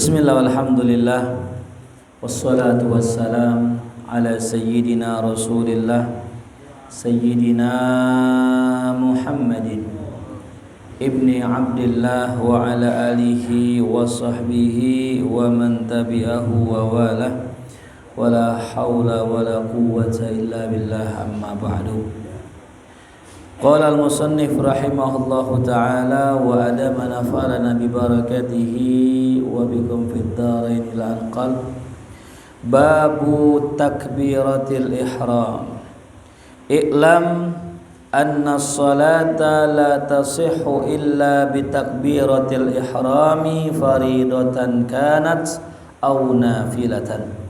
Bismillah walhamdulillah wassalatu wassalam ala sayyidina rasulillah sayyidina Muhammadin ibni Abdillah wa ala alihi wa sahbihi wa man tabi'ahu wa wala wala hawla wala quwwata illa billah amma ba'du. Qala al-musannif rahimahullahu ta'ala wa adama nafa'ana bi barakatihi wa bikum fid dharain ila anqal. Babu takbiratil ihram. I'lam anna as-salata la tasihhu illa bi takbiratil ihrami faridatan kanat aw nafilatan.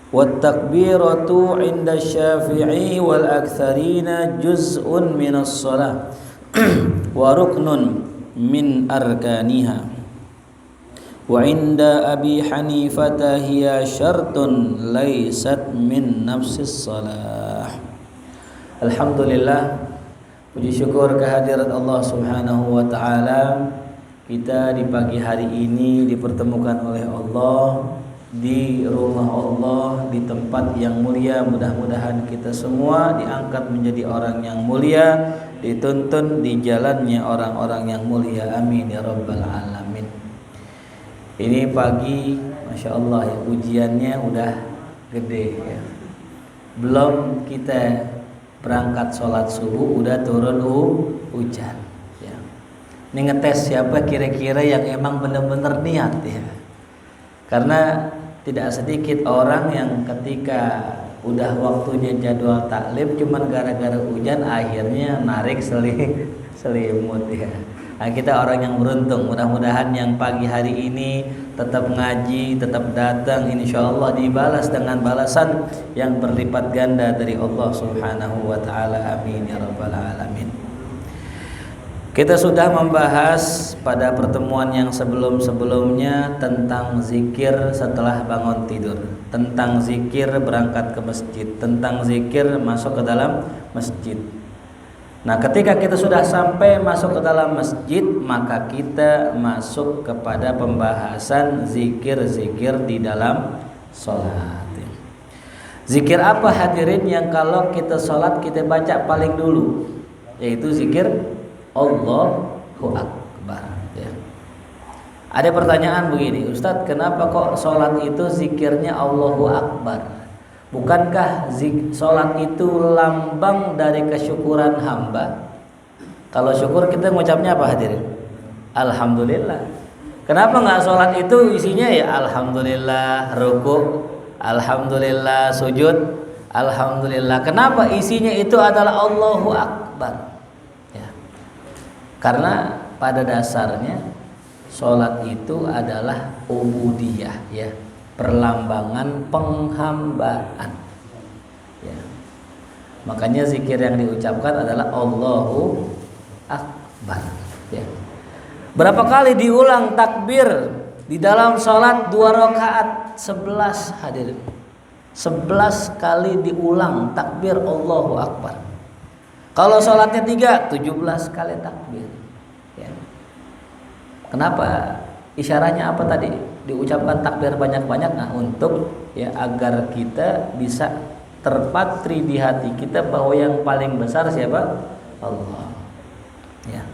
والتكبيرة عند الشافعي والأكثرين جزء من الصلاة وركن من أركانها وعند أبي حنيفة هي شرط ليست من نفس الصلاة. Alhamdulillah, puji syukur kehadirat Allah Subhanahu wa taala. Kita di pagi hari ini dipertemukan oleh Allah di rumah Allah, di tempat yang mulia. Mudah-mudahan kita semua diangkat menjadi orang yang mulia, dituntun di jalannya orang-orang yang mulia. Amin ya rabbal alamin. Ini pagi, masya Allah ya, ujiannya udah gede ya. Belum kita berangkat sholat subuh udah turun hujan ya. Ini ngetes siapa kira-kira yang emang benar-benar niat ya. Karena tidak sedikit orang yang ketika udah waktunya jadwal taklim cuman gara-gara hujan akhirnya narik selimut ya. Nah, kita orang yang beruntung, mudah-mudahan yang pagi hari ini tetap ngaji, tetap datang, insyaallah dibalas dengan balasan yang berlipat ganda dari Allah Subhanahu wa taala. Amin ya rabbal alamin. Kita sudah membahas pada pertemuan yang sebelum-sebelumnya tentang zikir setelah bangun tidur, tentang zikir berangkat ke masjid, tentang zikir masuk ke dalam masjid. Nah, ketika kita sudah sampai masuk ke dalam masjid, maka kita masuk kepada pembahasan zikir-zikir di dalam sholat. Zikir apa hadirin yang kalau kita sholat kita baca paling dulu? Yaitu zikir Allahu Akbar ya. Ada pertanyaan begini, Ustadz, kenapa kok sholat itu zikirnya Allahu Akbar? Bukankah sholat itu lambang dari kesyukuran hamba? Kalau syukur kita ngucapnya apa hadirin? Alhamdulillah. Kenapa nggak sholat itu isinya ya Alhamdulillah ruku, Alhamdulillah sujud, Alhamdulillah. Kenapa isinya itu adalah Allahu Akbar? Karena pada dasarnya sholat itu adalah ubudiyah ya, perlambangan penghambaan ya. Makanya zikir yang diucapkan adalah Allahu Akbar ya. Berapa kali diulang takbir di dalam sholat 2 rakaat? 11 hadirin, 11 kali diulang takbir Allahu Akbar. Kalau sholatnya 3, 17 kali takbir ya. Kenapa? Isyaratnya apa tadi? Diucapkan takbir banyak-banyak. Nah, untuk ya agar kita bisa terpatri di hati kita bahwa yang paling besar siapa? Allah ya.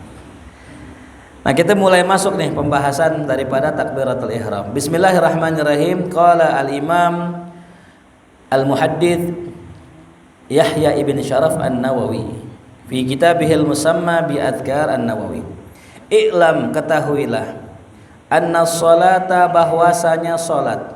Nah, kita mulai masuk nih pembahasan daripada takbiratul ihram. Bismillahirrahmanirrahim. Qala al-imam al-muhaddits Yahya ibn Sharaf an-Nawawi fi kitabihil musamma bi adhkar an-Nawawi. I'lam, ketahuilah, anna sholata, bahwasanya salat,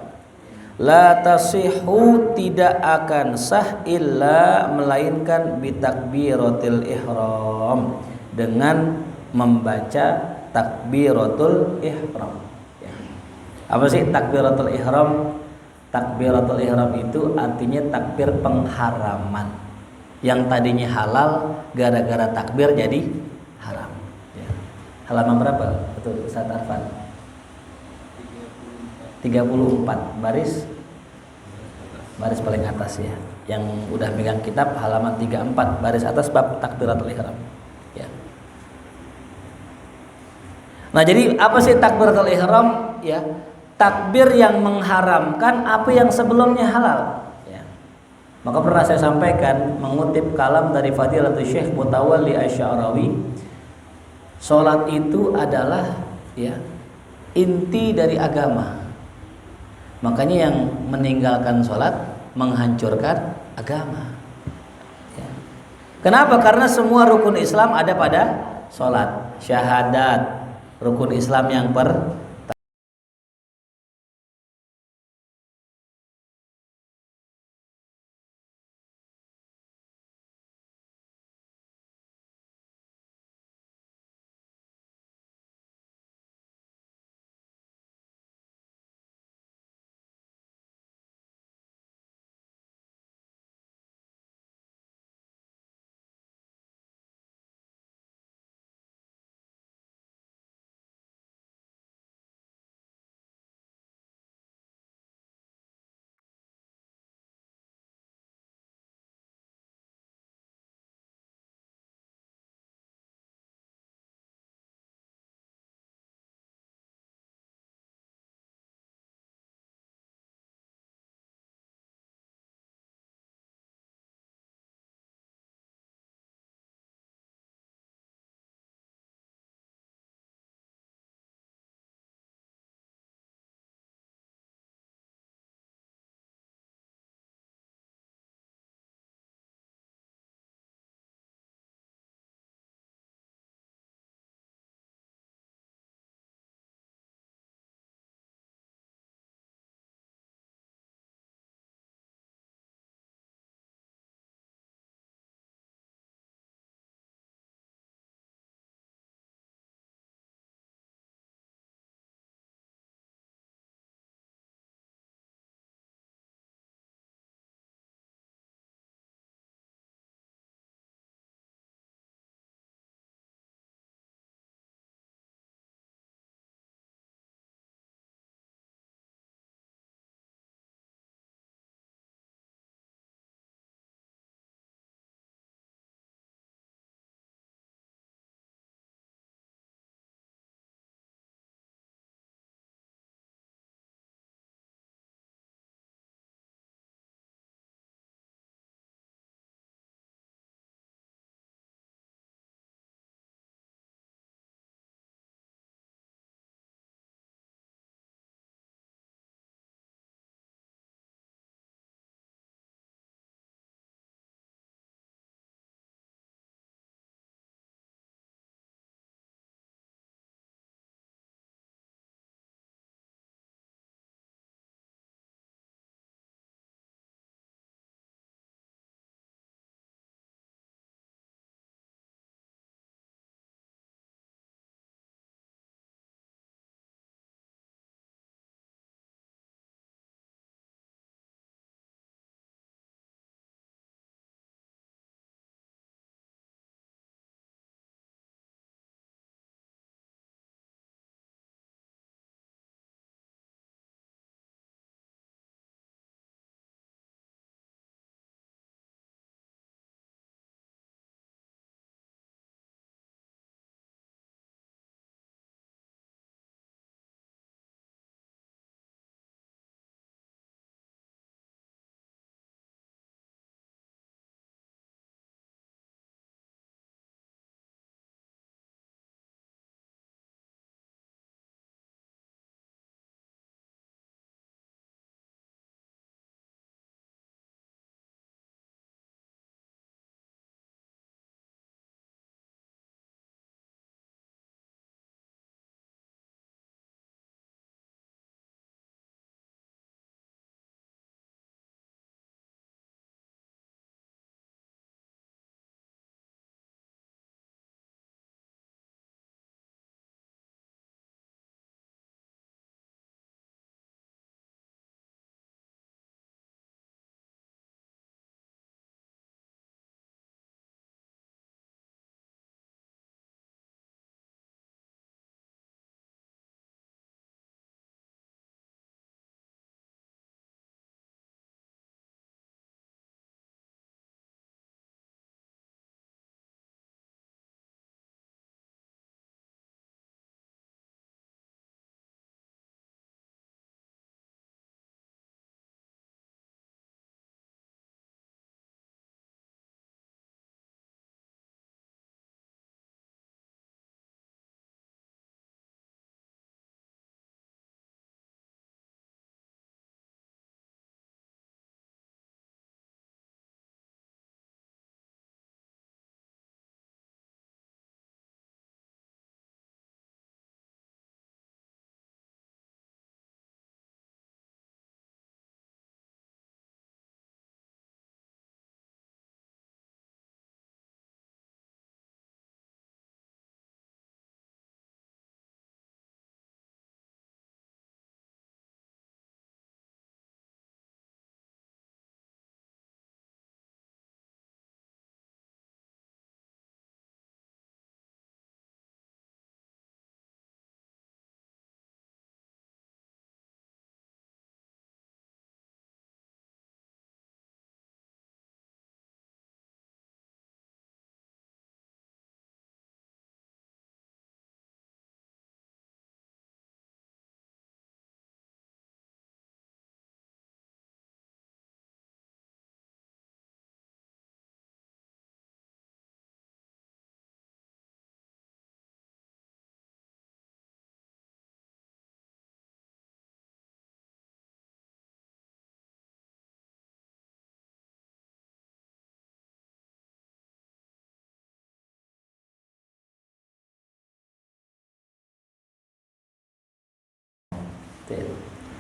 la tasihhu, tidak akan sah illa, melainkan bitakbiratil ihram, dengan membaca takbiratul ihram ya. Apa sih takbiratul ihram? Takbiratul ihram itu artinya takbir pengharaman. Yang tadinya halal gara-gara takbir jadi haram ya. Halaman berapa? Betul Ustaz Arfan? 34 baris paling atas ya. Yang udah megang kitab halaman 34 baris atas bab takbiratul ihram ya. Nah, jadi apa sih takbiratul ihram? Ya, takbir yang mengharamkan apa yang sebelumnya halal. Ya. Maka pernah saya sampaikan mengutip kalam dari Fadilatul Syekh Mutawalli Asy-Sya'rawi, salat itu adalah ya inti dari agama. Makanya yang meninggalkan salat menghancurkan agama. Ya. Kenapa? Karena semua rukun Islam ada pada salat. Syahadat, rukun Islam yang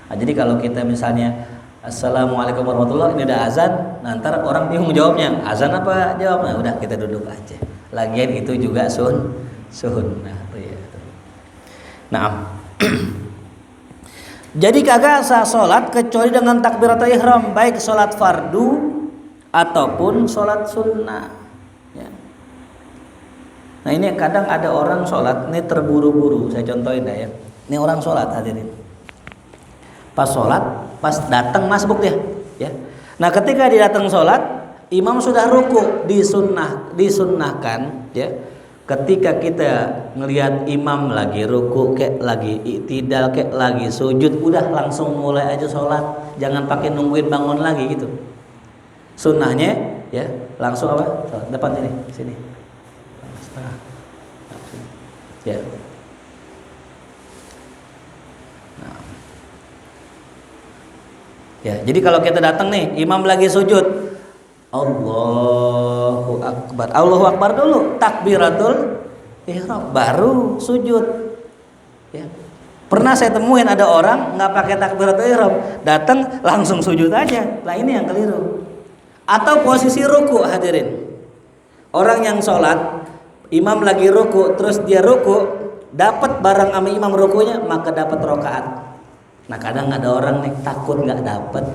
Nah, jadi kalau kita misalnya Assalamualaikum warahmatullahi wabarakatuh, ini udah azan, nah ntar orang bingung jawabnya, azan apa jawabnya, udah kita duduk aja. Lagian itu juga sunnah. Nah, jadi kagak sah sholat kecuali dengan takbiratul ihram, baik sholat fardu ataupun sholat sunnah. Ya. Nah ini kadang ada orang sholat, ini terburu-buru, saya contohin dah ya. Ini orang sholat hadirin. Pas sholat, pas datang masbuk dia. Ya. Nah ketika dia datang sholat, imam sudah ruku, disunnahkan. Ya. Ketika kita ngelihat imam lagi ruku, kayak lagi i'tidal, kayak lagi sujud, udah langsung mulai aja sholat, jangan pakai nungguin bangun lagi gitu. Sunnahnya ya langsung apa? Depan sini. Setengah. Ya. Nah. Ya, jadi kalau kita datang nih, imam lagi sujud, Allahu Akbar dulu, takbiratul ihram, baru sujud. Ya. Pernah saya temuin ada orang nggak pakai takbiratul ihram, datang langsung sujud aja. Lah ini yang keliru. Atau posisi ruku hadirin. Orang yang sholat, imam lagi ruku, terus dia ruku, dapat barang sama imam rukunya, maka dapat rokaat. Nah kadang ada orang nih takut nggak dapat.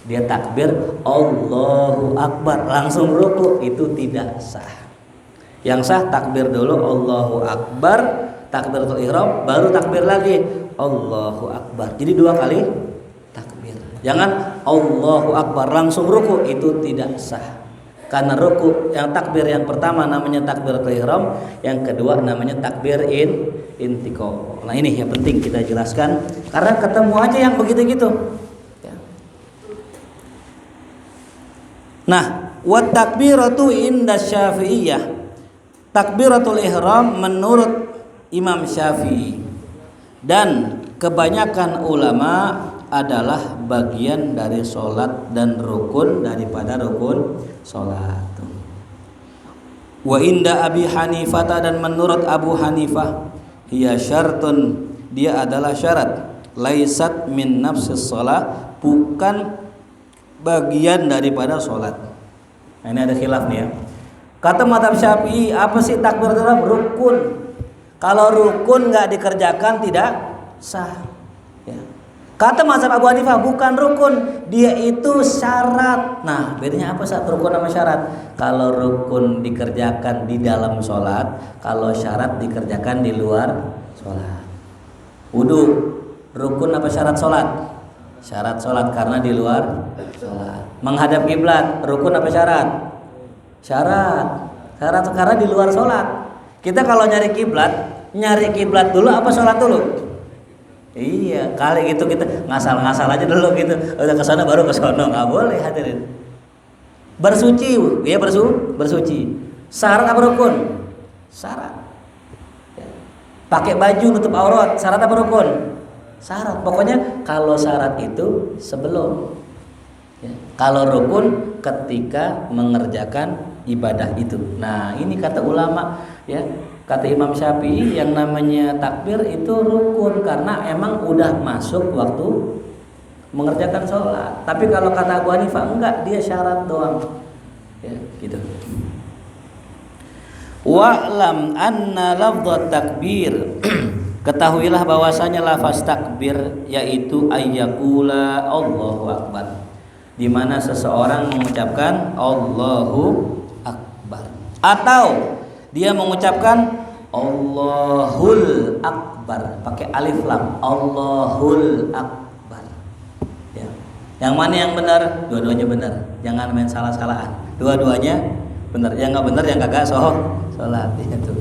Dia takbir Allahu Akbar langsung ruku, itu tidak sah. Yang sah takbir dulu Allahu Akbar, takbiratul ihram, baru takbir lagi Allahu Akbar. Jadi 2 kali takbir. Jangan Allahu Akbar langsung ruku, itu tidak sah. Karena ruku yang takbir yang pertama namanya takbiratul ihram, yang kedua namanya takbir intiqal. Nah ini yang penting kita jelaskan karena ketemu aja yang begitu-gitu. Nah, wat takbiratu inda Syafi'iyah. Takbiratul ihram menurut Imam Syafi'i dan kebanyakan ulama adalah bagian dari sholat dan rukun daripada rukun sholat. Wa inda Abi Hanifah, dan menurut Abu Hanifah, hiya syartun, dia adalah syarat, laisat min nafsis sholat, bukan bagian daripada sholat. Nah, ini ada khilaf nih ya. Kata mazhab Syafi'i, apa sih takbiratul ihram? Rukun. Kalau rukun nggak dikerjakan tidak sah. Ya. Kata mazhab Abu Hanifah, bukan rukun, dia itu syarat. Nah, bedanya apa saat rukun sama syarat? Kalau rukun dikerjakan di dalam sholat, kalau syarat dikerjakan di luar sholat. Wudu, rukun apa syarat sholat? Syarat sholat karena di luar sholat. Menghadap kiblat, rukun apa syarat? Syarat karena di luar sholat. Kita kalau nyari kiblat dulu apa sholat dulu? Iya, kali gitu kita ngasal-ngasal aja dulu gitu. Udah ke sana baru ke sono, nggak boleh hadirin. Bersuci, ya bersuci. Syarat apa rukun? Syarat. Pakai baju nutup aurat, syarat apa rukun? Syarat. Pokoknya kalau syarat itu sebelum, ya. Kalau rukun ketika mengerjakan ibadah itu. Nah ini kata ulama, ya, kata Imam Syafi'i, yang namanya takbir itu rukun karena emang udah masuk waktu mengerjakan sholat. Tapi kalau kata Abu Hanifah enggak, dia syarat doang, ya gitu. Wa'lam anna lafdhat takbir ketahuilah bahwasanya lafaz takbir yaitu ayyakula Allahu Akbar, di mana seseorang mengucapkan Allahu Akbar, atau dia mengucapkan Allahul Akbar pakai alif lam, Allahul Akbar. Ya. Yang mana yang benar? Dua-duanya benar. Jangan main salah-salahan. Dua-duanya benar. Yang nggak benar yang kagak sholat itu.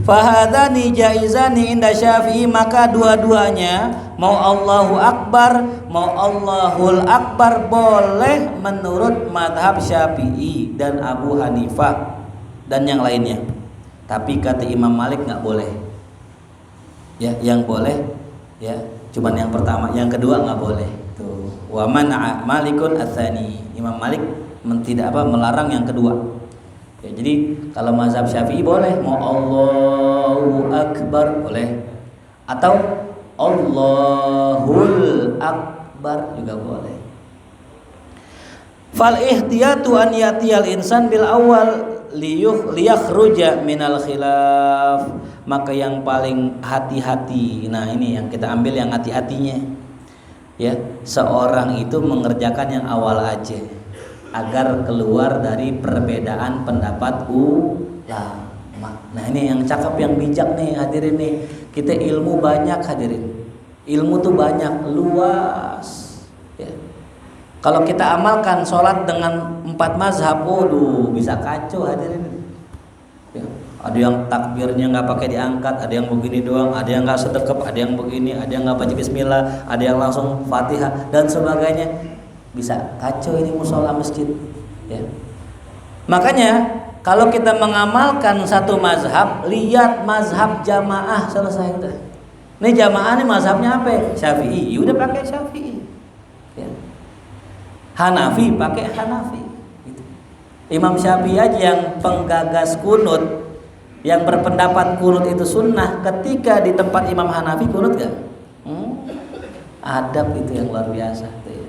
Fahadani jaizani inda Syafi'i, maka dua-duanya mau Allahu Akbar mau Allahul Akbar boleh menurut madhab Syafi'i dan Abu Hanifah dan yang lainnya. Tapi kata Imam Malik nggak boleh. Ya, yang boleh ya cuman yang pertama, yang kedua nggak boleh. Tuh. Wa man'a Malikun ats-tsani. Imam Malik melarang yang kedua. Ya, jadi kalau mazhab Syafi'i boleh mau Allahu Akbar boleh, atau Allahul Akbar juga boleh. Fal ihtiyatu an yatiyal insan bil awal liyakhruja minal khilaf. Maka yang paling hati-hati, nah ini yang kita ambil yang hati-hatinya, ya, seorang itu mengerjakan yang awal aja agar keluar dari perbedaan pendapat ulama. Nah ini yang cakep, yang bijak nih hadirin nih. Kita ilmu banyak hadirin, ilmu tuh banyak, luas, ya. Kalau kita amalkan sholat dengan 4 mazhab, waduh bisa kacau hadirin. Ya. Ada yang takbirnya nggak pakai diangkat, ada yang begini doang, ada yang nggak sedekap, ada yang begini, ada yang nggak baca bismillah, ada yang langsung fatihah dan sebagainya. Bisa kacau ini musola masjid. Ya. Makanya kalau kita mengamalkan satu mazhab, lihat mazhab jamaah, selesai udah. Ini jamaah nih mazhabnya apa? Syafi'i, udah pakai Syafi'i. Ya. Hanafi pakai Hanafi gitu. Imam Syafi'i aja yang penggagas kunut, yang berpendapat kunut itu sunnah, ketika di tempat Imam Hanafi kunut gak? Adab itu yang luar biasa tuh ya.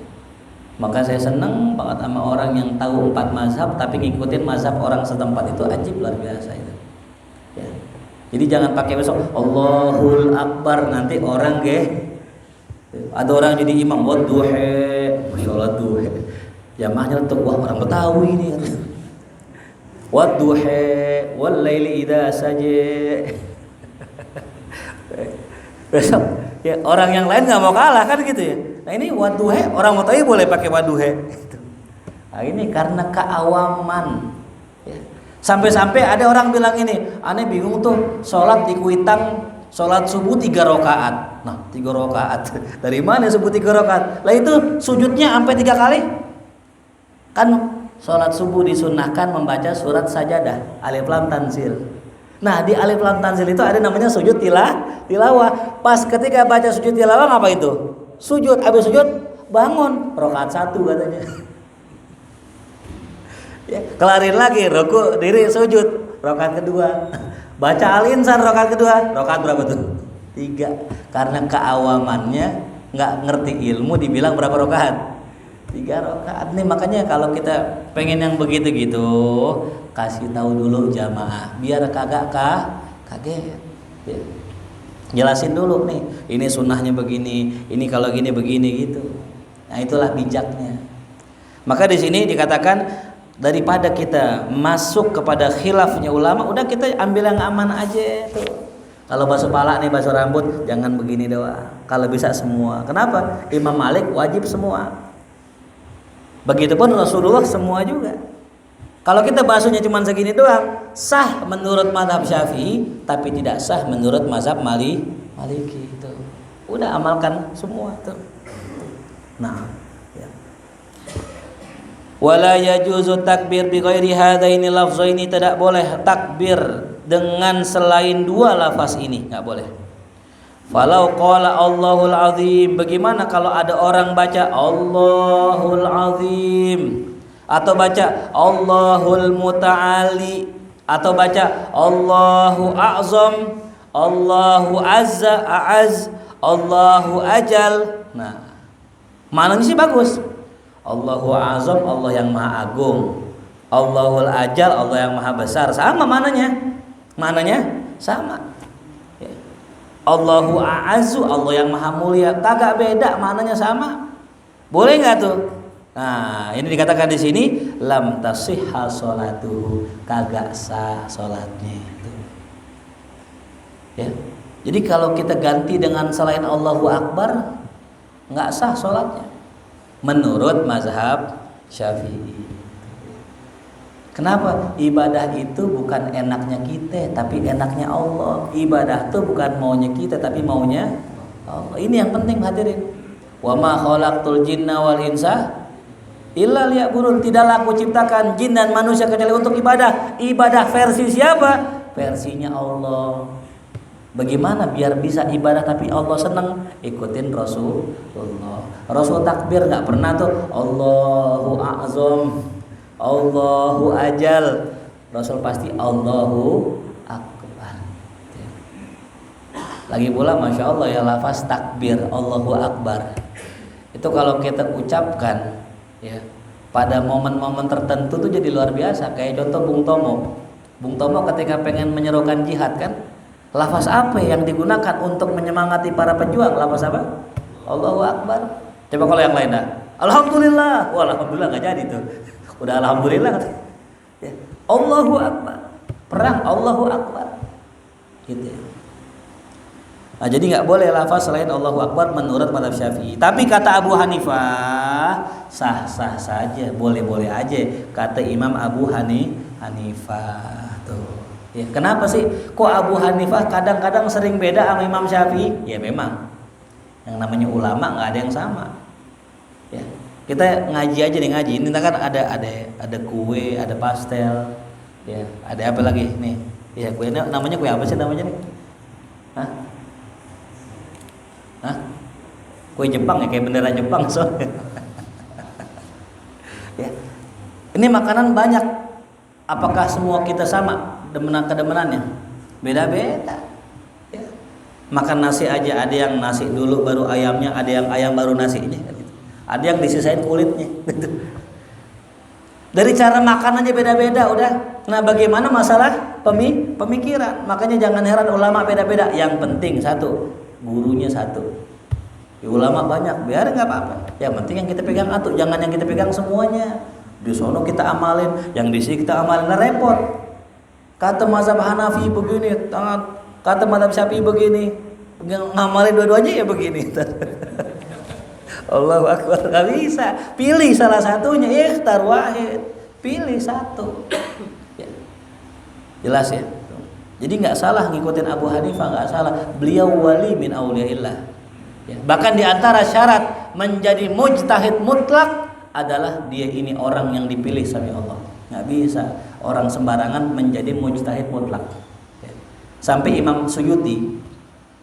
Maka saya seneng banget sama orang yang tahu 4 mazhab tapi ngikutin mazhab orang setempat, itu ajib luar biasa itu ya. Jadi jangan pakai besok Allahul Akbar, nanti orang ada orang jadi imam buat duhe, sholat duhe, jamaahnya untuk wah orang Betawi ini kan. Wad duhe wal laili idza saja. Besok ya orang yang lain nggak mau kalah kan gitu ya. Nah ini wad duhe, orang Betawi boleh pakai wad duhe. Nah ini karena keawaman. Ya. Sampai-sampai ada orang bilang ini, aneh bingung tuh sholat di Kuitang, sholat subuh 3 rakaat. Nah 3 rakaat dari mana subuh 3 rakaat? Lah itu sujudnya sampai 3 kali. Kan sholat subuh disunahkan membaca surat sajadah, alif lam tanzil. Nah di alif lam tanzil itu ada namanya sujud tilawah. Pas ketika baca sujud tilawah apa itu? Sujud, habis sujud bangun, rakaat 1 katanya. Ya, kelarin lagi, ruku, diri, sujud, rakaat kedua. Baca Al-Insan rakaat kedua, rakaat berapa tuh? 3. Karena keawamannya nggak ngerti ilmu, dibilang berapa rakaat? 3 rakaat. Nih makanya kalau kita pengen yang begitu gitu, kasih tahu dulu jamaah, biar kagak kaget. Ya. Jelasin dulu nih, ini sunnahnya begini, ini kalau gini begini gitu. Nah itulah bijaknya. Maka di sini dikatakan daripada kita masuk kepada khilafnya ulama, udah kita ambil yang aman aja tuh. Kalau basuh pala nih, basuh rambut, jangan begini doang. Kalau bisa semua. Kenapa? Imam Malik wajib semua. Begitupun Rasulullah semua juga. Kalau kita basuhnya cuma segini doang, sah menurut mazhab Syafi'i, tapi tidak sah menurut mazhab Maliki itu. Udah amalkan semua tuh. Nah, ya. Wala yajuzu takbir bi ghairi hadaini lafzaini, tidak boleh takbir dengan selain 2 lafaz ini, enggak boleh. Falau qala Allahul Azim, bagaimana kalau ada orang baca Allahul Azim, atau baca Allahul Muta'ali, atau baca Allahu A'zam, Allahu Azza A'az, Allahu Ajal. Nah, maknanya sih bagus. Allahu A'zam, Allah yang Maha Agung. Allahul Ajal, Allah yang Maha Besar. Sama maknanya. Maknanya sama. Ya. Allahu A'azzu, Allah yang Maha Mulia. Kagak beda, maknanya sama. Boleh nggak tuh? Nah, ini dikatakan di sini lam tasihha sholatuhu, kagak sah sholatnya itu. Ya. Jadi kalau kita ganti dengan selain Allahu Akbar, nggak sah sholatnya. Menurut mazhab Syafi'i. Kenapa? Ibadah itu bukan enaknya kita, tapi enaknya Allah. Ibadah itu bukan maunya kita, tapi maunya Allah. Ini yang penting hadirin. Wa ma khalaqtul jinna wal insa illa liya'budun. Tidaklah aku ciptakan jin dan manusia kecuali untuk ibadah. Ibadah versi siapa? Versinya Allah. Bagaimana biar bisa ibadah tapi Allah senang? Ikutin Rasulullah. Rasul takbir nggak pernah tuh Allahu A'zam, Allahu Ajal. Rasul pasti Allahu Akbar. Lagi pula Masya Allah ya, lafaz takbir Allahu Akbar itu kalau kita ucapkan ya pada momen-momen tertentu tuh jadi luar biasa. Kayak contoh Bung Tomo ketika pengen menyerukan jihad kan, lafaz apa yang digunakan untuk menyemangati para pejuang? Lafaz apa? Allahu Akbar. Coba kalau yang lain dah, Alhamdulillah. Wah, Alhamdulillah nggak jadi tuh. Udah Alhamdulillah ya. Allahu Akbar, perang Allahu Akbar gitu ya. Nah, jadi nggak boleh lafaz selain Allahu Akbar menurut mazhab Syafi'i. Tapi kata Abu Hanifah sah-sah saja, boleh-boleh aja. Kata Imam Abu Hanifah tuh. Ya, kenapa sih kok Abu Hanifah kadang-kadang sering beda sama Imam Syafi'i? Ya memang yang namanya ulama nggak ada yang sama. Ya, kita ngaji aja nih ngaji. Ini kan ada kue, ada pastel, ya, ada apa lagi nih? Ya kue namanya kue apa sih namanya nih? Hah? Kue Jepang ya, kayak bendera Jepang soalnya. Ya. Ini makanan banyak. Apakah semua kita sama kedemenannya? Beda-beda. Ya. Makan nasi aja, ada yang nasi dulu baru ayamnya, ada yang ayam baru nasinya. Ada yang disisain kulitnya. Dari cara makan aja beda-beda udah. Nah, bagaimana masalah pemikiran? Makanya jangan heran ulama beda-beda. Yang penting satu, gurunya satu. Ya, ulama banyak, biar nggak apa-apa. Yang penting yang kita pegang satu, jangan yang kita pegang semuanya. Di sono kita amalin, yang di sini kita amalin, nah repot. Kata mazhab Hanafi begini, kata mazhab Syafi'i begini, ngamalin dua-duanya ya begini. Allahu Akbar, nggak bisa. Pilih salah satunya, ikhtar wahid. Pilih satu. Ya. Jelas ya. Jadi nggak salah ngikutin Abu Hanifah, nggak salah. Beliau wali min auliyaillah. Ya. Bahkan di antara syarat menjadi mujtahid mutlak adalah dia ini orang yang dipilih sama Allah. Nggak bisa orang sembarangan menjadi mujtahid mutlak. Ya. Sampai Imam Suyuti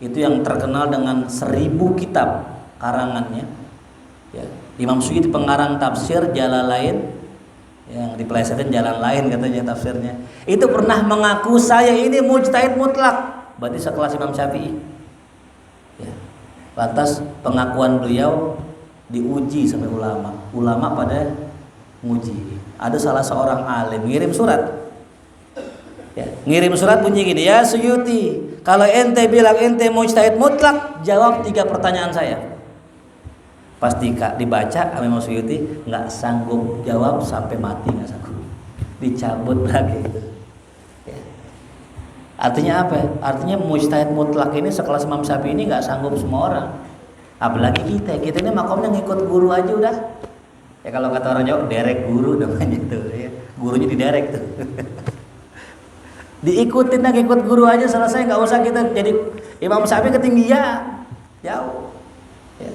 itu yang terkenal dengan 1000 kitab karangannya. Ya. Imam Suyuti pengarang tafsir Jalalain, yang dipelesetin jalan lain katanya tafsirnya. Itu pernah mengaku saya ini mujtahid mutlak. Berarti sekelas Imam Syafi'i. Ya. Lantas pengakuan beliau diuji sampai ulama. Ulama pada nguji. Ada salah seorang alim ngirim surat. Ya, ngirim surat bunyi gini, ya Suyuti, kalau ente bilang ente mujtahid mutlak, jawab 3 pertanyaan saya. Pasti Kak dibaca Imam Suyuti nggak sanggup jawab sampai mati, nggak sanggup, dicabut lagi. Ya. Artinya apa? Artinya mujtahid mutlak ini sekelas Imam Syafi'i ini nggak sanggup semua orang. Apalagi kita ini makomnya ngikut guru aja udah. Ya kalau kata orang Jawa derek guru namanya tuh. Ya. Gurunya diderek tuh. Diikutin aja, ikut guru aja selesai, nggak usah kita jadi Imam Syafi'i ketinggian, jauh. Ya.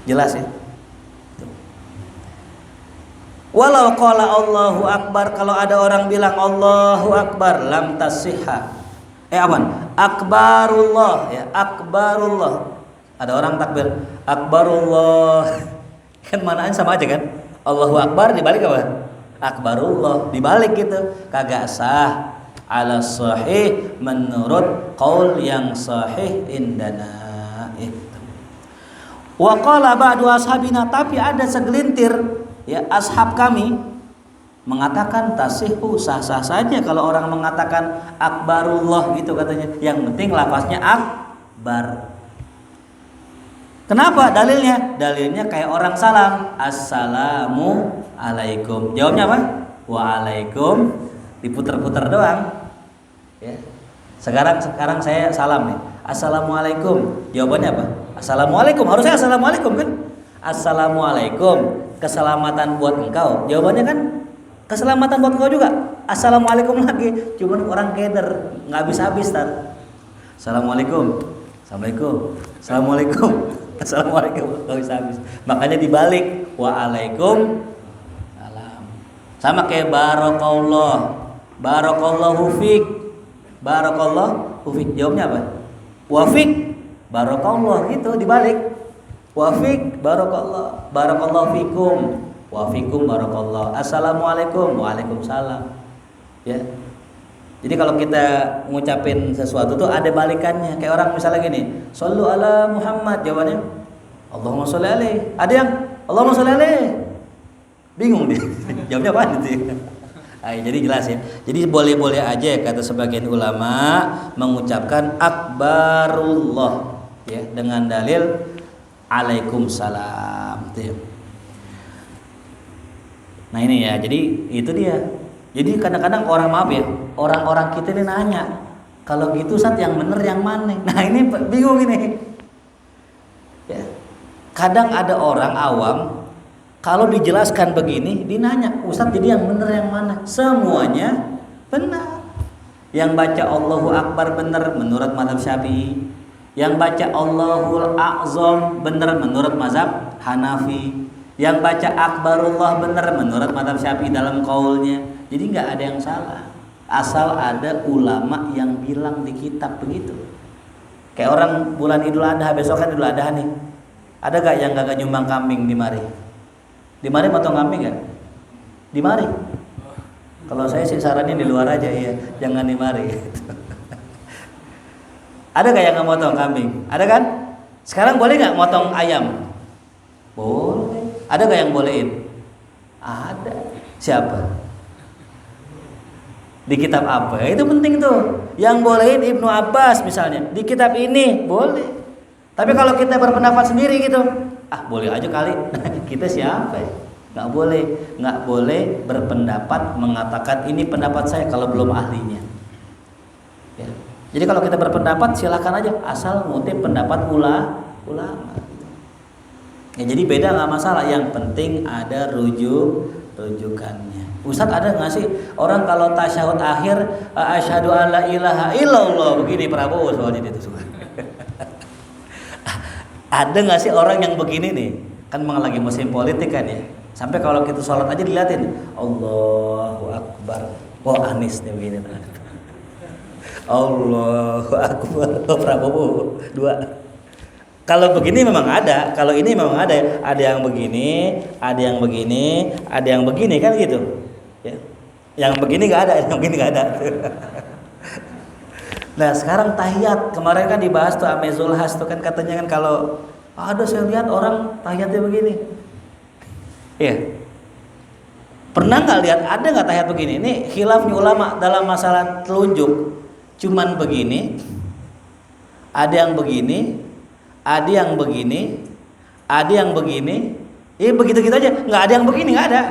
Jelas ya. Walau qala Allahu Akbar, kalau ada orang bilang Allahu Akbar lam tasihha. Akbarullah ya, akbarullah. Ada orang takbir akbarullah. Kan manaan sama aja kan? Allahu Akbar dibalik apa? Akbarullah dibalik gitu. Kagak sah ala sahih menurut qaul yang sahih indana itu. Wa qala ba'du ashabina, tapi ada segelintir ya ashab kami mengatakan tasihhu, sah-sah saja kalau orang mengatakan akbarullah gitu katanya. Yang penting lafaznya akbar. Kenapa? Dalilnya? Dalilnya kayak orang salam, assalamu alaikum. Jawabnya apa? Waalaikum. Diputer-puter doang. Ya. Sekarang saya salam nih. Assalamualaikum. Jawabannya apa? Assalamualaikum. Harusnya assalamualaikum kan? Assalamualaikum. Keselamatan buat engkau. Jawabannya kan keselamatan buat engkau juga. Assalamualaikum lagi. Cuman orang keder, nggak habis-habis tar. Assalamualaikum. Assalamualaikum. Assalamualaikum. Assalamualaikum. Nggak habis-habis. Makanya dibalik. Waalaikum salam. Sama kayak barakallah. Barakallahu fik. Barakallahu fik. Jawabnya apa? Wafik. Barakallah gitu dibalik. Wafik barakallah. Barakallahu fikum. Wafikum barakallah. Assalamualaikum. Waalaikumsalam. Ya. Jadi kalau kita ngucapin sesuatu tuh ada balikannya. Kayak orang misalnya gini, shollu ala Muhammad, jawabannya Allahumma sholli alaihi. Ada yang Allahumma sholli alaihi. Bingung dia. Jawabnya apa itu? Jadi jelas ya. Jadi boleh-boleh aja kata sebagian ulama mengucapkan akbarullah ya dengan dalil Waalaikumsalam gitu ya. Nah ini ya, jadi itu dia. Jadi kadang-kadang orang-orang kita ini nanya, kalau gitu Ustaz yang bener yang mana? Nah ini bingung ini. Ya. Kadang ada orang awam, kalau dijelaskan begini, dia nanya, Ustaz jadi yang bener yang mana? Semuanya benar. Yang baca Allahu Akbar benar menurut mazhab Syafi'i. Yang baca Allahul A'zam benar menurut mazhab Hanafi. Yang baca Akbarullah benar menurut mazhab Syafi'i dalam qaulnya. Jadi nggak ada yang salah. Asal ada ulama yang bilang di kitab begitu. Kayak orang bulan Idul Adha, besok kan Idul Adha nih. Ada gak yang gak nyumbang kambing di mari? Di mari potong kambing gak? Di mari. Kalau saya sih sarannya di luar aja ya, jangan di mari. Ada gak yang nggak motong kambing? Ada kan? Sekarang boleh nggak motong ayam? Boleh. Ada gak yang bolehin? Ada. Siapa? Di kitab apa? Itu penting tuh. Yang bolehin Ibnu Abbas misalnya. Di kitab ini boleh. Tapi kalau kita berpendapat sendiri gitu, boleh aja kali. Kita siapa ya? Nggak boleh berpendapat mengatakan ini pendapat saya kalau belum ahlinya. Ya. Jadi kalau kita berpendapat silakan aja, asal ngutip pendapat ulama. Ya, jadi beda nggak masalah. Yang penting ada rujukannya. Ustadz ada nggak sih orang kalau tasyahud akhir asyhadu alla ilaha illallah begini Prabowo soalnya itu suka. Ada nggak sih orang yang begini nih? Kan memang lagi musim politik kan ya. Sampai kalau kita sholat aja diliatin Allahu Akbar. Oh Anies nih begini. Allahu Akbar. Oh Prabowo 2. Kalau begini memang ada, kalau ini memang ada yang begini, ada yang begini, ada yang begini kan gitu. Ya. Yang begini nggak ada, yang begini nggak ada. Nah sekarang tahiyat, kemarin kan dibahas tuh Ame Zulhas tuh kan katanya kan kalau ada saya lihat orang tahiyatnya begini. Iya. Pernah nggak lihat ada nggak tahiyat begini? Ini khilafnya ulama dalam masalah telunjuk. Cuman begini, ada yang begini, ada yang begini, ada yang begini. Begitu-gitu aja, nggak ada yang begini, nggak ada.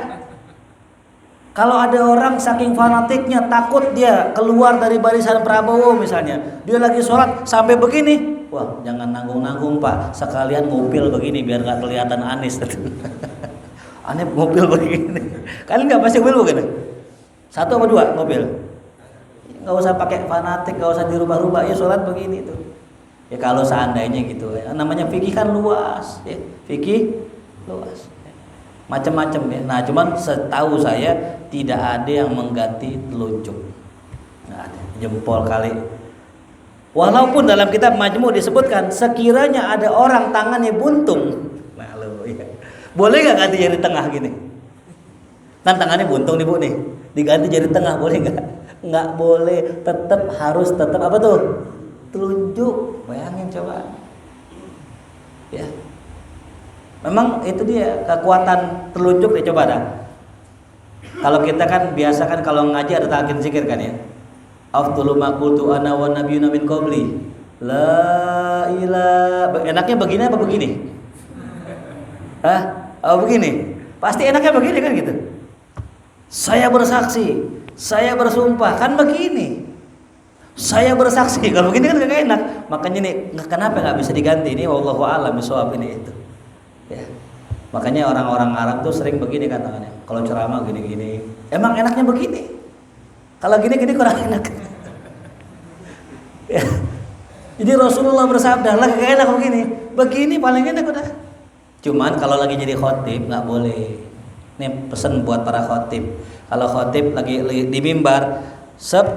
Kalau ada orang saking fanatiknya takut dia keluar dari barisan Prabowo misalnya, dia lagi sholat sampai begini, wah jangan nanggung-nanggung Pak, sekalian ngupil begini biar nggak kelihatan Anies. Aneh ngupil begini, kalian nggak pasti ngupil begini? 1 apa 2 ngupil? Nggak usah pakai fanatik, nggak usah dirubah-rubah, ya sholat begini tuh. Ya kalau seandainya gitu, ya. Namanya fikih kan luas, ya. Fikih luas. Macam-macam ya. Nah, cuman setahu saya tidak ada yang mengganti telunjuk. Nggak ada. Jempol kali. Walaupun dalam kitab Majmu' disebutkan sekiranya ada orang tangannya buntung. Nah, ya. Boleh nggak ganti jari tengah gini? Kan tangannya buntung nih Bu nih. Diganti jari tengah boleh nggak? Nggak boleh. Harus tetap apa tuh? Telunjuk. Bayangin coba. Ya. Memang itu dia kekuatan telunjuk ya, coba dah. Kalau kita kan biasa kan kalau ngaji ada talqin zikir kan ya. Afdhalu ma qultu ana wan nabiyyuna min qabli. La ilaha. Enaknya begini apa begini? Begini. Pasti enaknya begini kan gitu. Saya bersaksi, saya bersumpah kan begini. Saya bersaksi kalau begini kan gak enak. Makanya nih kenapa nggak bisa diganti ini wallahu a'lam bishawab ini itu. Ya. Makanya orang-orang Arab tuh sering begini kan tangannya. Kalau ceramah gini-gini. Emang enaknya begini. Kalau gini-gini kurang enak. Ya. Jadi Rasulullah bersabda, "Lah gak enak begini." Begini paling enak udah. Cuman kalau lagi jadi khotib nggak boleh. Ini pesan buat para khotib. Kalau khotib lagi di mimbar,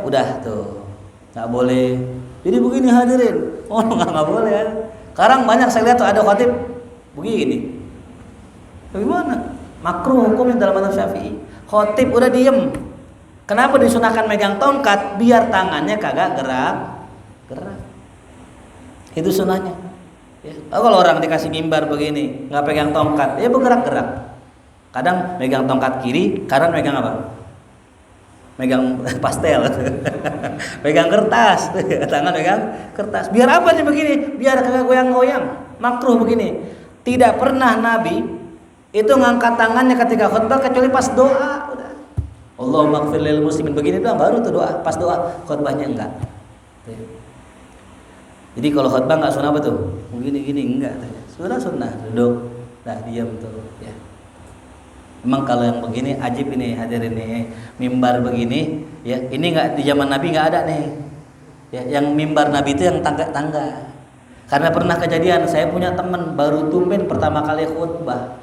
udah tuh. Nggak boleh. Jadi begini hadirin. Oh nggak boleh. Sekarang banyak saya lihat tuh ada khotib begini. Bagaimana? Makruh hukumnya dalam mazhab Syafi'i. Khotib udah diem. Kenapa disunahkan megang tongkat? Biar tangannya kagak gerak. Itu sunahnya. Ya. Kalau orang dikasih mimbar begini, nggak pegang tongkat, ya bergerak-gerak. Kadang megang tongkat kiri, kadang megang apa? Megang pastel, megang kertas, tangan megang kertas. Biar apa nih begini? Biar kagak goyang-goyang. Makruh begini. Tidak pernah Nabi itu ngangkat tangannya ketika khutbah kecuali pas doa. Udah. Allahumma ighfir lil muslimin, begini doang baru tuh doa. Pas doa, khutbahnya enggak. Jadi kalau khutbah enggak sunnah apa tuh? Begini enggak. Sunnah duduk, dah diam tuh. Ya. Emang kalau yang begini ajib ini hadirin nih, mimbar begini, ya ini nggak di zaman Nabi nggak ada nih, ya yang mimbar Nabi itu yang tangga. Karena pernah kejadian, saya punya teman baru tumben pertama kali khutbah,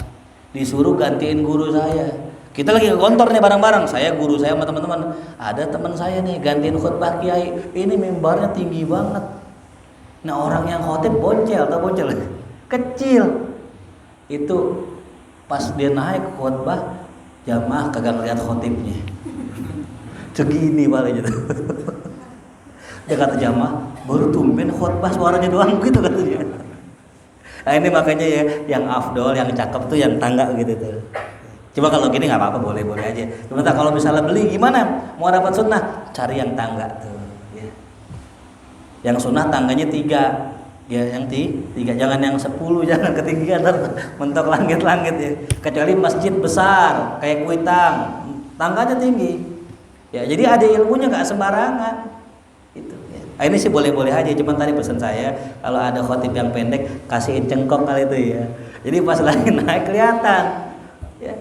disuruh gantiin guru saya. Kita lagi ke kantor nih bareng-bareng, saya guru saya sama teman-teman, ada teman saya nih gantiin khutbah kiai, ini mimbarnya tinggi banget. Nah orang yang khotib boncel, kecil, itu. Pas dia naik khutbah, jamaah kagak ngeliat khotibnya. Segini paling gitu. Dia kata jamaah, baru tumben khutbah suaranya doang gitu katanya. Nah ini makanya ya, yang afdol, yang cakep tuh yang tangga gitu tuh. Coba kalau gini nggak apa-apa, boleh-boleh aja. Cuma kalau misalnya beli gimana? Mau dapat sunnah, cari yang tangga tuh. Ya. Yang sunnah tangganya 3. Ya yang 3, jangan yang 10, jangan ketinggian mentok langit-langit ya. Kecuali masjid besar kayak Kuitang, tangganya tinggi. Ya jadi ada ilmunya, nggak sembarangan. Itu. Ya. Nah, ini sih boleh-boleh aja. Cuman tadi pesan saya kalau ada khotib yang pendek kasihin cengkok kali itu ya. Jadi pas lagi naik kelihatan. Ya.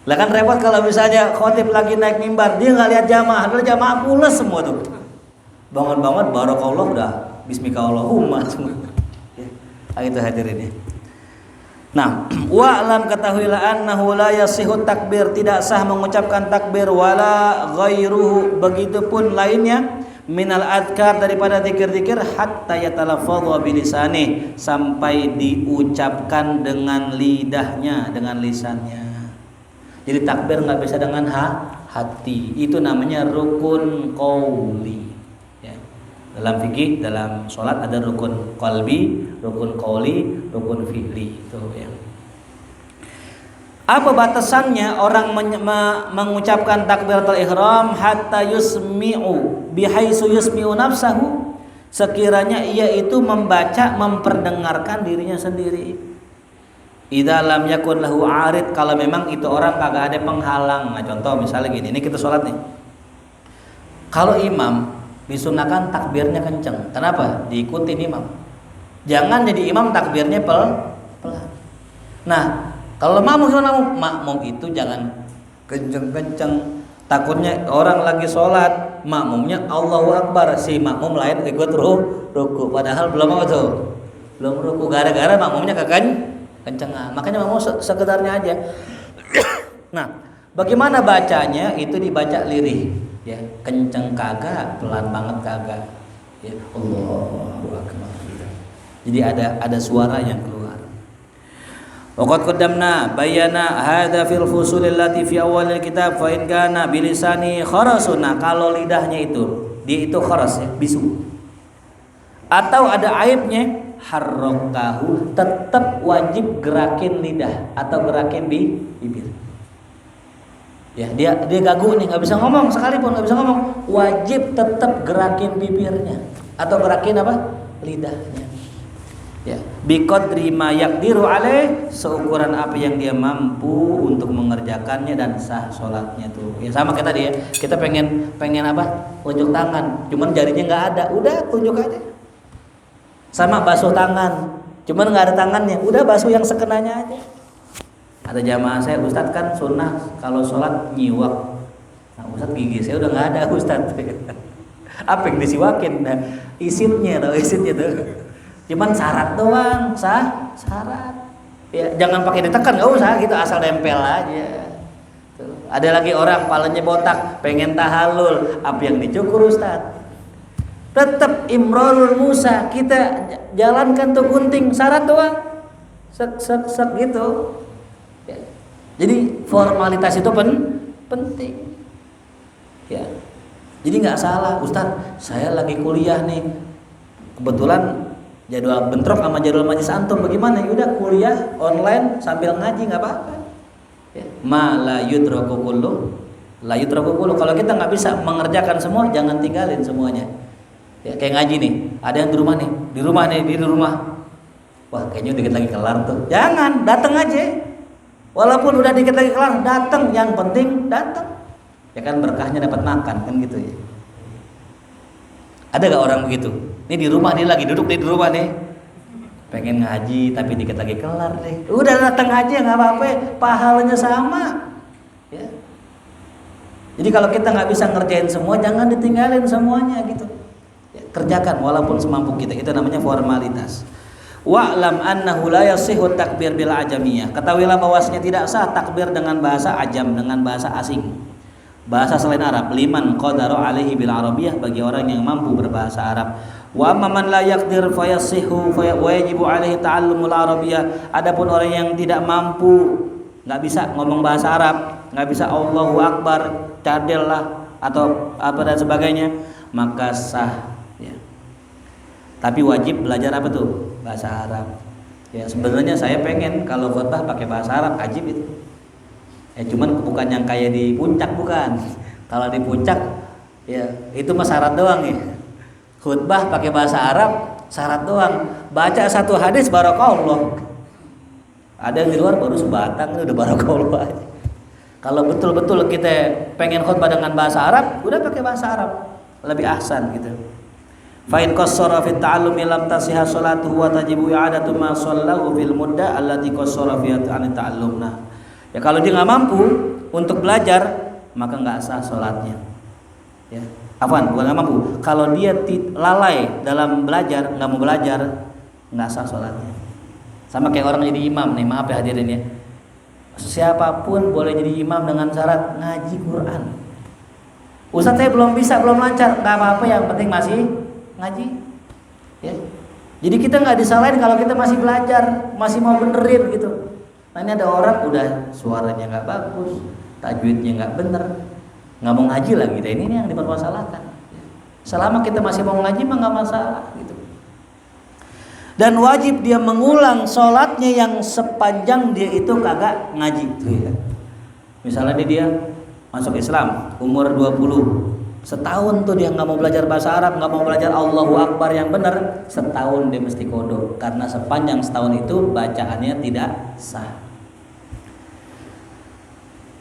Lah kan repot kalau misalnya khotib lagi naik mimbar dia nggak lihat jamaah, adalah jamaah pules semua tuh. Bangun-bangun barakallah udah. Bismillahirrahmanirrahim semua. Ya, itu hadirin ya. Nah, wa'lam ketahuilah annahu la yasihu takbir, tidak sah mengucapkan takbir wala ghairuhu, begitupun lainnya minal adkar daripada zikir-zikir hatta yatalaffadhu bilisani, sampai diucapkan dengan lidahnya, dengan lisannya. Jadi takbir enggak bisa dengan hati. Itu namanya rukun qauli. Dalam fikih, dalam sholat ada rukun qalbi, rukun qauli, rukun fi'li. Itu ya. Apa batasannya orang mengucapkan takbiratul ihram hatta yusmi'u bihaitsu yusmi'u nafsahu, sekiranya ia itu membaca, memperdengarkan dirinya sendiri. Idza lam yakun lahu 'arid, kalau memang itu orang kagak ada penghalang. Nah, contoh misalnya gini, ini kita sholat nih. Kalau imam disunahkan takbirnya kenceng. Kenapa? Diikutin imam. Jangan jadi imam takbirnya pelan. Nah, kalau makmum itu jangan kenceng-kenceng. Takutnya orang lagi sholat, makmumnya Allahu Akbar, si makmum lain ikut ruku. Padahal belum apa tuh? Belum ruku. Gara-gara makmumnya kencengan. Makanya makmum sekedarnya aja. Nah, bagaimana bacanya? Itu dibaca lirih. Ya, kenceng kagak, pelan banget kagak. Ya, Allahu Akbar. Jadi ada suara yang keluar. Waqad qaddamna bayana hadza fil fusulil lati fi awalil kitab fa in kana bilisani kharasuna, kalau lidahnya itu dia itu kharas ya, bisu. Atau ada aibnya harrakahu, tetap wajib gerakin lidah atau gerakin bibir. Ya, dia gagu nih, nggak bisa ngomong, sekalipun nggak bisa ngomong, wajib tetap gerakin bibirnya atau gerakin apa? Lidahnya. Ya, biqadri ma yaqdiru alaih, seukuran apa yang dia mampu untuk mengerjakannya dan sah sholatnya tuh. Ya sama kayak tadi ya, kita pengen apa? Unjuk tangan, cuman jarinya nggak ada, udah tunjuk aja. Sama basuh tangan, cuman nggak ada tangannya, udah basuh yang sekenanya aja. Ada jamaah saya, Ustadz kan sunnah kalau sholat nyiwak. Nah Ustadz gigi saya udah nggak ada Ustadz. Apa yang disiwakin? Nah, isitnya tuh. Cuman syarat doang, syarat. Ya jangan pakai ditekan, nggak usah gitu, asal nempel aja. Tuh. Ada lagi orang palanya botak, pengen tahalul, apa yang dicukur Ustadz? Tetap imrarul Musa, kita jalankan tuh gunting, syarat doang. Sek gitu. Ya. Jadi formalitas itu penting. Jadi nggak salah, Ustaz, saya lagi kuliah nih, kebetulan jadwal bentrok sama jadwal majelis antum, bagaimana? Ya udah kuliah online sambil ngaji nggak apa-apa. Ya. Ma la yudraku kullu, la yudraku kullu. Kalau kita nggak bisa mengerjakan semua, jangan tinggalin semuanya. Ya, kayak ngaji nih, ada yang di rumah nih, di rumah. Wah, kayaknya dikit lagi kelar tuh. Jangan, datang aja. Walaupun udah dikit lagi kelar, datang. Yang penting datang. Ya kan berkahnya dapat makan kan gitu ya. Ada gak orang begitu? Ini di rumah dia lagi duduk di rumah nih, pengen ngaji tapi dikit lagi kelar deh. Udah datang aja nggak apa-apa, pahalanya sama. Ya. Jadi kalau kita nggak bisa ngerjain semua, jangan ditinggalin semuanya gitu. Ya, kerjakan walaupun semampu kita. Itu namanya formalitas. Wa'lam annahu la yasihu takbir bil ajamiyah. Ketahuilah bahwasanya tidak sah takbir dengan bahasa ajam, dengan bahasa asing. Bahasa selain Arab, liman qadara alaihi bil arabiyah, bagi orang yang mampu berbahasa Arab. Wa amman la yaqdir fayasihu wa yajibu alaihi ta'allumul arabiyah. Adapun orang yang tidak mampu, enggak bisa ngomong bahasa Arab, enggak bisa Allahu akbar, cadel lah atau apa dan sebagainya, maka sah ya. Tapi wajib belajar apa tuh? Bahasa Arab. Ya sebenarnya saya pengen kalau khutbah pakai bahasa Arab, ajib itu. Cuman bukan yang kayak di puncak, bukan. Kalau di puncak ya itu mah syarat doang ya. Khutbah pakai bahasa Arab syarat doang. Baca satu hadis barakallah. Ada yang di luar baru sebatang udah barakallah aja. Kalau betul-betul kita pengen khutbah dengan bahasa Arab, udah pakai bahasa Arab. Lebih ahsan gitu. Fa in qassara fi ta'allumi lam tasihha salatuhu wa tajibu i'adatu ma sallahu fil muddah allati qassara fi ta'allum. Nah, ya kalau dia nggak mampu untuk belajar, maka nggak sah sholatnya. Ya, bukan nggak mampu. Kalau dia lalai dalam belajar, nggak mau belajar, nggak sah sholatnya. Sama kayak orang jadi imam nih, maaf ya hadirin ya. Siapapun boleh jadi imam dengan syarat ngaji Quran. Ustaz saya belum bisa, belum lancar, nggak apa-apa, yang penting masih ngaji. Ya. Jadi kita nggak disalahin kalau kita masih belajar, masih mau benerin gitu. Nah ini ada orang udah suaranya nggak bagus, tajwidnya nggak bener, nggak mau ngaji lagi. Ini yang dipermasalahkan. Selama kita masih mau ngaji mah nggak masalah gitu. Dan wajib dia mengulang sholatnya yang sepanjang dia itu kagak ngaji tuh ya. Misalnya dia masuk Islam umur 20, setahun tuh dia nggak mau belajar bahasa Arab, nggak mau belajar Allahu Akbar yang benar, setahun dia mesti kodok, karena sepanjang setahun itu bacaannya tidak sah.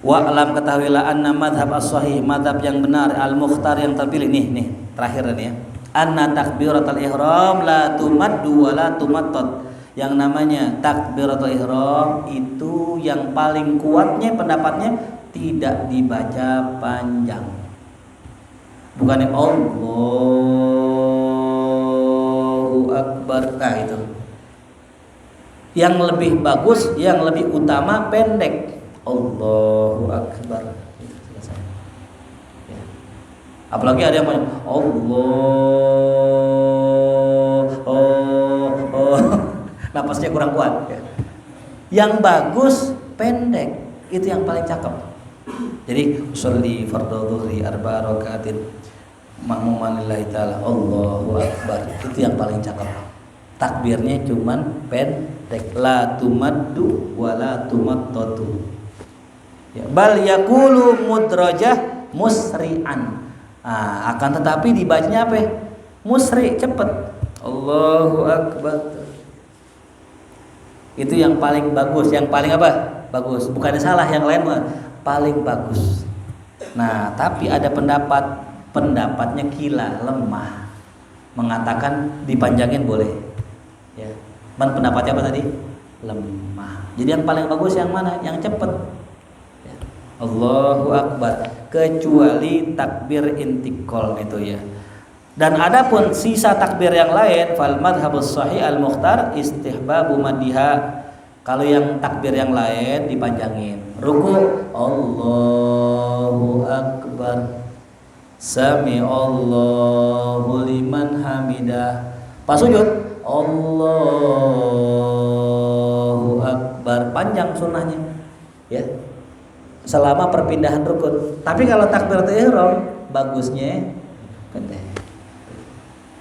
Wa'lam, ketahuilah anna madhab as-sahih, madhab yang benar, al-mukhtar yang terpilih, nih terakhir ini ya, anna takbiratul ihram la tumaddu wa la tumattat. Yang namanya takbiratul ihram itu yang paling kuatnya pendapatnya tidak dibaca panjang. Bukan yang Allahu Akbar, nah itu. Yang lebih bagus, yang lebih utama pendek. Allahu Akbar. Selesai. Ya. Apalagi ada yang banyak napasnya kurang kuat. Ya. Yang bagus pendek, itu yang paling cakep. Jadi sholli fardhu dhuhri arba'a rakaatin ma'muman lillahi ta'ala Allahu Akbar, itu yang paling cakep. Takbirnya cuman pendek, la tumaddu wa la tumattatu. Ya, bal yaqulu mudrajah musri'an. Nah, akan tetapi dibacanya apa? Musri, cepet. Allahu Akbar. Itu yang paling bagus, yang paling apa? Bagus. Bukannya salah, yang lain paling bagus. Nah, tapi ada pendapatnya kila, lemah, mengatakan dipanjangin boleh. Ya, pendapatnya apa tadi? Lemah. Jadi yang paling bagus yang mana? Yang cepat. Ya. Allahu Akbar. Kecuali takbir intikal itu ya. Dan adapun sisa takbir yang lain, fal madhabus sahih al mukhtar istihbabu maddiha. Kalau yang takbir yang lain dipanjangin. Ruku Allahu Akbar, Sami Allahu liman hamidah. Pas sujud Allahu Akbar, panjang sunnahnya ya, selama perpindahan rukun. Tapi kalau takbiratul ihram bagusnya pendek.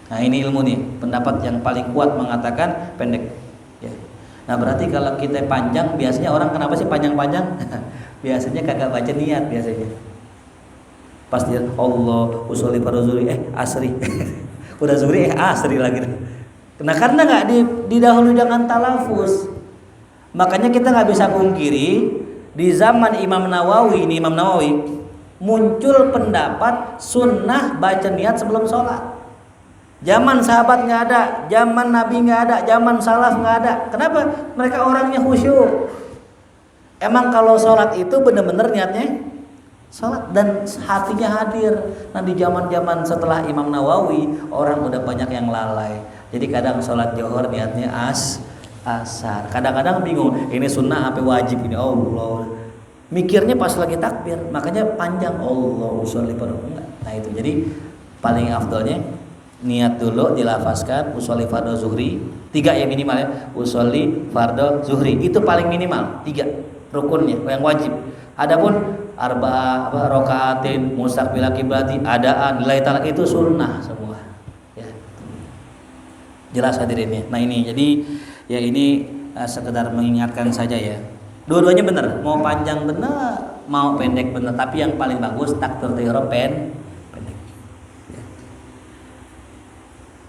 Nah ini ilmu nih, pendapat yang paling kuat mengatakan pendek. Ya. Nah berarti kalau kita panjang, biasanya orang kenapa sih panjang-panjang? Biasanya kagak baca niat biasanya. Pasti Allah usolli pada zuhri asri, udah zuhri asri lagi. Nah karena nggak didahului dengan talafuz, makanya kita nggak bisa pungkiri di zaman Imam Nawawi muncul pendapat sunnah baca niat sebelum sholat. Zaman sahabat nggak ada, zaman Nabi nggak ada, zaman salaf nggak ada. Kenapa? Mereka orangnya khusyuk. Emang kalau sholat itu benar-benar niatnya sholat dan hatinya hadir. Nah di zaman-zaman setelah Imam Nawawi orang udah banyak yang lalai. Jadi kadang sholat zuhur niatnya asar. Kadang-kadang bingung ini sunnah apa wajib ini. Allah. Mikirnya pas lagi takbir, makanya panjang Allah usolli pada enggak. Nah itu jadi paling afdolnya niat dulu dilafazkan usolli fardhu zuhri 3 ya minimal ya, usolli fardhu zuhri itu paling minimal 3 rukunnya yang wajib. Adapun rakaatin mustaqbil kiblati adaan lillahi ta'ala itu sunnah semua ya. Jelas hadirinnya. Nah ini jadi ya ini sekedar mengingatkan saja ya. Dua-duanya benar, mau panjang benar, mau pendek benar, tapi yang paling bagus takbiratul ihram pendek. Ya.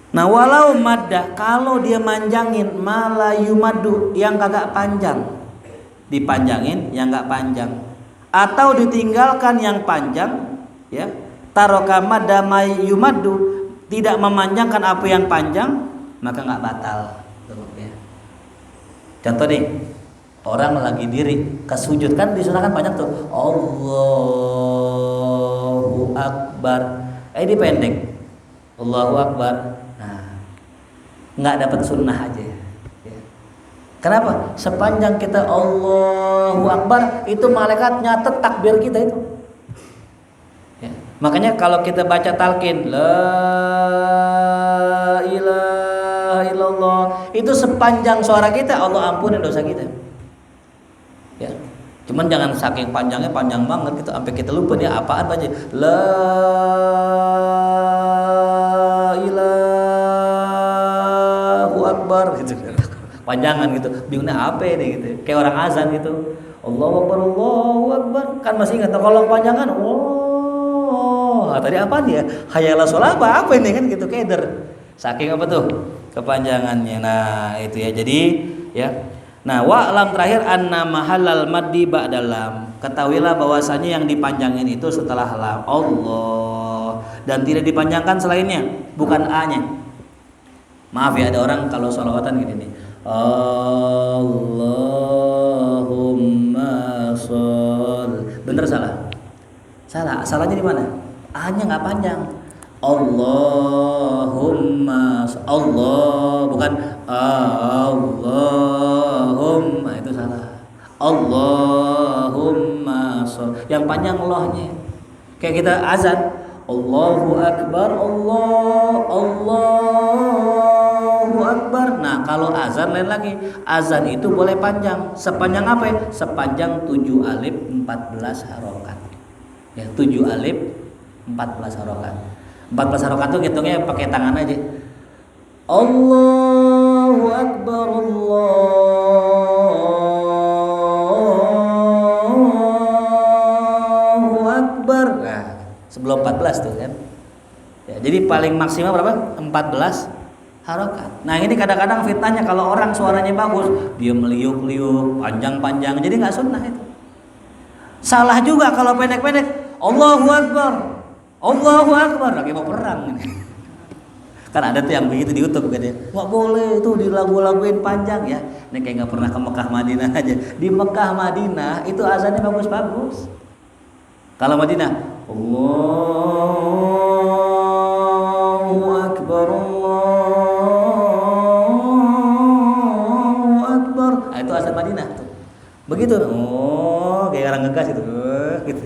Nah walau maddah, kalau dia manjangin malayu madu yang kagak panjang, dipanjangin yang nggak panjang, atau ditinggalkan yang panjang, ya taroka madda mayu madu tidak memanjangkan apa yang panjang, maka nggak batal. Ya. Contoh nih, orang lagi diri ke sujud kan disunahkan banyak tuh, Allahu Akbar, ini pendek, Allahu Akbar. Nggak dapat sunnah aja ya. Kenapa? Sepanjang kita Allahu Akbar itu malaikat nyatet takbir kita itu ya. Makanya kalau kita baca talqin la ilaha illallah itu sepanjang suara kita Allah ampunin dosa kita ya. Cuman jangan saking panjangnya panjang banget gitu sampai kita lupa dia apaan baca la Akbar gitu panjangan gitu bingungnya apa ini gitu kayak orang azan gitu Allahu Akbar kan masih ingat kalau panjangan tadi apa dia hayalah sholat apa ini kan gitu keder saking apa tuh kepanjangannya. Nah itu ya jadi ya. Nah wa'lam terakhir anna mahallal maddi ba'dal lam, ketahuilah bahwasanya yang dipanjangin itu setelah lam Allah dan tidak dipanjangkan selainnya bukan A-nya. Maaf ya ada orang kalau sholawatan gini nih Allahumma shol, bener salah? Salahnya di mana? A-nya nggak panjang. Allahumma Allah bukan Allahumma, itu salah. Allahumma shol, yang panjang Allahnya. Kayak kita azan Allahu Akbar Allahu Akbar. Nah kalau azan lain lagi, azan itu boleh panjang. Sepanjang apa ya? Sepanjang 7 alif 14 harokat ya, 7 alif 14 harokat. 14 harokat itu hitungnya pakai tangan aja. Allahu Akbar Allahu Akbar. Nah sebelum 14 tuh kan ya, jadi paling maksimal berapa? 14 harokat. Nah ini kadang-kadang fitnahnya kalau orang suaranya bagus dia meliuk-liuk panjang-panjang jadi nggak sunnah itu. Salah juga kalau pendek-pendek Allahu Akbar lagi mau perang kan ada tuh yang begitu di YouTube kan ya, nggak boleh tuh di lagu-laguin panjang ya. Ini kayak nggak pernah ke Mekah Madinah aja. Di Mekah Madinah itu azannya bagus-bagus. Kalau Madinah Allahu Akbar itu azan Madinah tuh. Begitu. Oh, kayak orang ngegas itu. Gitu.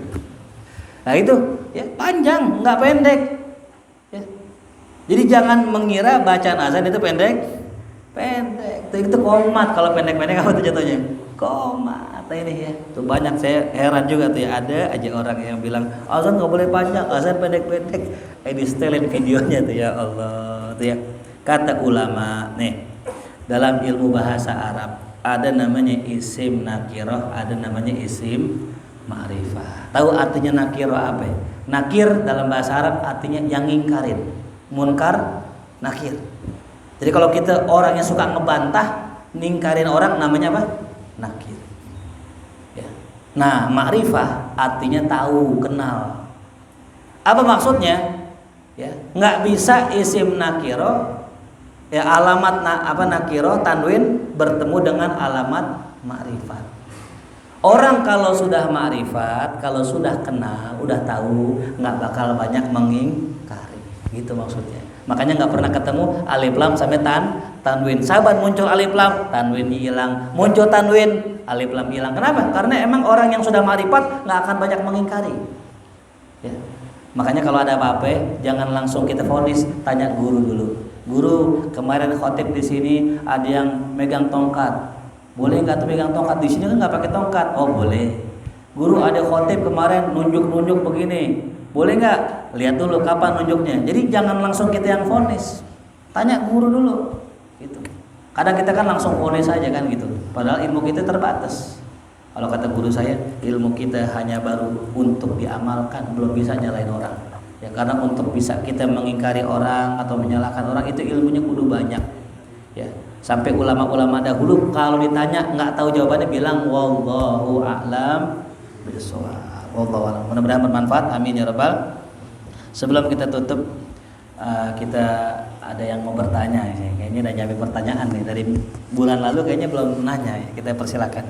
Nah, itu ya panjang, enggak pendek. Ya. Jadi jangan mengira bacaan azan itu pendek. Itu komat kalau pendek-pendek apa tuh jatuhnya? komat ini ya. Tuh banyak, saya heran juga tuh ya, ada aja orang yang bilang azan nggak boleh panjang, azan pendek-pendek. Di setelin videonya tuh ya Allah tuh ya. Kata ulama nih, dalam ilmu bahasa Arab ada namanya isim nakirah, ada namanya isim ma'rifah. Tahu artinya nakirah apa? Nakir dalam bahasa Arab artinya yang ngingkarin. Munkar, nakir. Jadi kalau kita orang yang suka ngebantah, ningkarin orang, namanya apa? Nakir. Ya. Nah, ma'rifah artinya tahu, kenal. Apa maksudnya? Ya, nggak bisa isim nakiro, ya alamat nakiro tanwin bertemu dengan alamat ma'rifat. Orang kalau sudah ma'rifat, kalau sudah kenal, udah tahu, nggak bakal banyak mengingkari. Gitu maksudnya. Makanya nggak pernah ketemu alif lam sampai tanwin. Sahabat muncul alif lam, tanwin hilang. Muncul tanwin, alif lam hilang. Kenapa? Karena emang orang yang sudah ma'rifat nggak akan banyak mengingkari. Ya. Makanya kalau ada apa-apa, jangan langsung kita vonis, tanya guru dulu. Guru, kemarin khotib di sini ada yang megang tongkat. Boleh nggak tuh megang tongkat? Di sini kan nggak pakai tongkat. Oh boleh. Guru, ada khotib kemarin nunjuk-nunjuk begini. Boleh nggak? Lihat dulu kapan nunjuknya. Jadi jangan langsung kita yang vonis. Tanya guru dulu. Gitu. Kadang kita kan langsung vonis aja kan gitu. Padahal ilmu kita terbatas. Kalau kata guru saya, ilmu kita hanya baru untuk diamalkan, belum bisa nyalain orang. Ya karena untuk bisa kita mengingkari orang atau menyalahkan orang itu ilmunya kudu banyak. Ya, sampai ulama-ulama dahulu kalau ditanya nggak tahu jawabannya bilang wallahu a'lam bishawab. Wallahu a'lam. Mudah-mudahan bermanfaat. Amin ya rabbal. Sebelum kita tutup, kita ada yang mau bertanya. Kayaknya udah nyampe pertanyaan nih dari bulan lalu, kayaknya belum nanya. Kita persilakan.